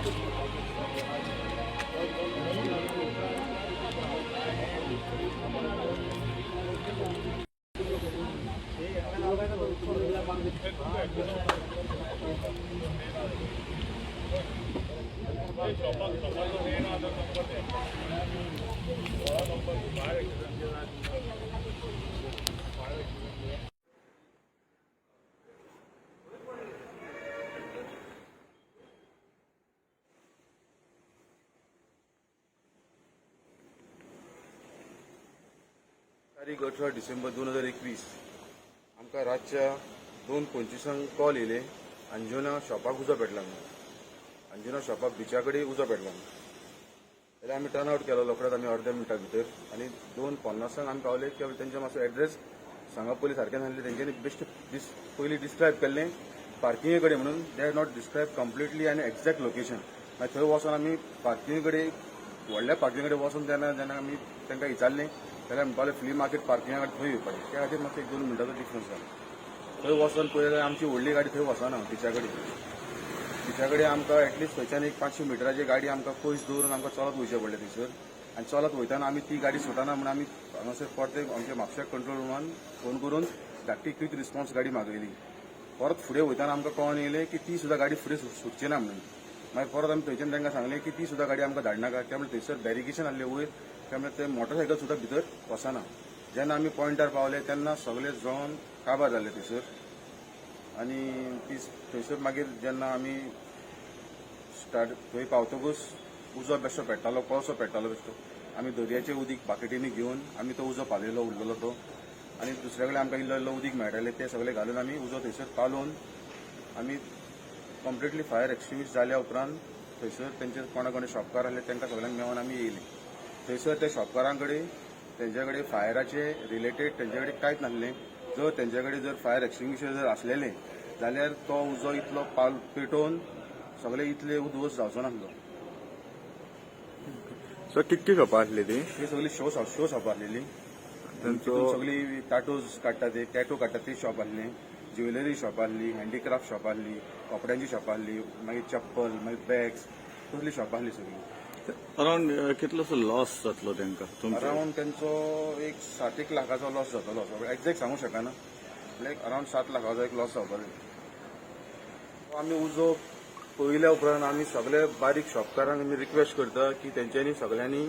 तारीख 18 डिसेंबर 2021 आमकां रातच्या 2:25 कॉल येयले अंजुना शॉपाक उजो पेटला म्हणून. अंजुना शॉपाक बिचा कडेन उजो पेटला म्हणून. जाल्यार आमी टर्न आवट केलो रोखडेच आमी अर्ध्या मिनटा भितर आनी 2:50 आमी पावले की तेंचे मातसो एड्रेस सांगप पयलीं सारकें नासलें. तेंच्यांनी बेश्ट पयलीं डिस्क्रायब केल्लें पार्किंगे कडेन म्हणून. They are not describe completely आनी एक्झॅक्ट लोकेशन. मागीर थंय वचून आमी पार्किंगे कडेन व्हडल्या पार्किंगे कडेन वचून जेन्ना आमी तांकां विचारलें जाल्यार म्हणपाक फ्ली मार्केट पार्किंगा कडेन थंय येवपाचें. त्या खातीर मातसो 1-2 मिनटाचो डिफरन्स जालो. थंय वचून पळयल्यार आमची व्हडली गाडी थंय वचना तिच्या कडेन आमकां एटलिस्ट थंयच्यान 500 मिटराची गाडी आमकां पयस दवरून आमकां चलत वयचें पडलें थंयसर. आनी चलत वयताना आमी ती गाडी सुटना म्हणून आमी हांगासर परते आमच्या म्हापशा कंट्रोल रुमान फोन करून धाकटी क्विक रिस्पॉन्स गाडी मागयली. परत फुडें वयताना आमकां कळोन येयलें की ती सुद्दां गाडी फुडें सुटची ना म्हणून. मागीर परत आमी थंयच्यान तांकां सांगलें की ती सुद्दां गाडी आमकां धाडनाका त्यामुळे थंयसर बॅरिकेशन आसलें वयर त्यामुळे ते मोटरसायकल सुद्दां भितर वचना. जेन्ना आमी पॉयंटार पावले तेन्ना सगळे जळोन काबार जाले थंयसर. आनी ती थंयसर मागीर जेन्ना आमी थंय पावतकूच उजो बेश्टो पेट्टालो कोळसो पेट्टालो बेश्टो. आमी दर्याचें उदीक बाकेटींनी घेवन आमी तो उजो पालयलो उरलेलो तो. आनी दुसरे कडेन आमकां इल्लो इल्लो उदीक मेळटालें तें सगळें घालून आमी उजो थंयसर पालोवन आमी कंप्लिटली फायर एक्सटिंग्विश जाल्या उपरांत थंयसर तेंचे कोणा शॉपकार आसले तांकां सगळ्यांक मेळोन आमी येयले. थंयसर त्या शॉपकारां कडेन तेंचे कडेन फायराचे रिलेटेड तेंचे कडेन कांयच नासलें. जर तेंचे कडेन जर फायर एक्सटिंग्विशर जर आसलेलें जाल्यार तो उजो इतलो पेटोवन सगळे इतले उद्ध्वस्त जावचो नासलो. सो कितकी शॉपां आसली ती सगळी शो शॉपां आसलेली. सगळी टाटोज काडटा ते टॅटो काडटा ती शॉप आसली, ज्वेलरी शॉप आसली, हँडीक्राफ्ट शॉप आसली, कपड्यांची शॉप आसली, मागीर चप्पल मागीर बॅग्स तसली शॉप आसली सगळी. अराउंड कितलोसो लॉस जातलो तांकां? अराउंड त्यांचो एक 7-1 लाखाचो लॉस जातलो. एक्झॅक्ट सांगूंक शकना. लायक अराउंड 7 लाखाचो एक लॉस जावपाचो. आमी उजो पळयल्या उपरांत आमी सगळे बारीक शॉपकारांक आमी रिक्वेस्ट करता की तेंच्यांनी सगळ्यांनी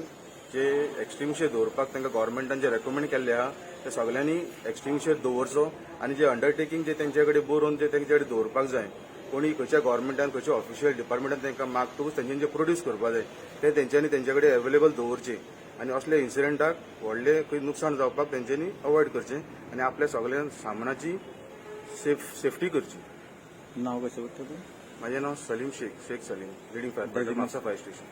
जे एक्सटिंग्विशर दवरपाक तांकां गव्हर्मेंटान जे रेकमेंड केल्ले आहा ते सगळ्यांनी एक्सटिंग्विशर दवरचो. आनी जे अंडरटेकींग जे तेंचे कडेन बरोवन जे तेंचे कडेन दवरपाक जाय कोणी खंयच्या गव्हर्मेंटान खंयच्या ऑफिशियल डिपार्टमेंटान तांकां मागतकूच तेंच्यांनी जे प्रोड्यूस करपाक जाय ते तेंच्यांनी तेंचे कडेन अवेलेबल दवरचे. आनी असले इन्सिडेंटाक व्हडले खंय नुकसाण जावपाक तेंच्यांनी अवॉयड करचें आनी आपल्या सगळ्या सामानाची सेफ्टी करची. नांव कशें पडटा? म्हजें नांव Salim Shaikh Salim, leading fire Mapusa fire station.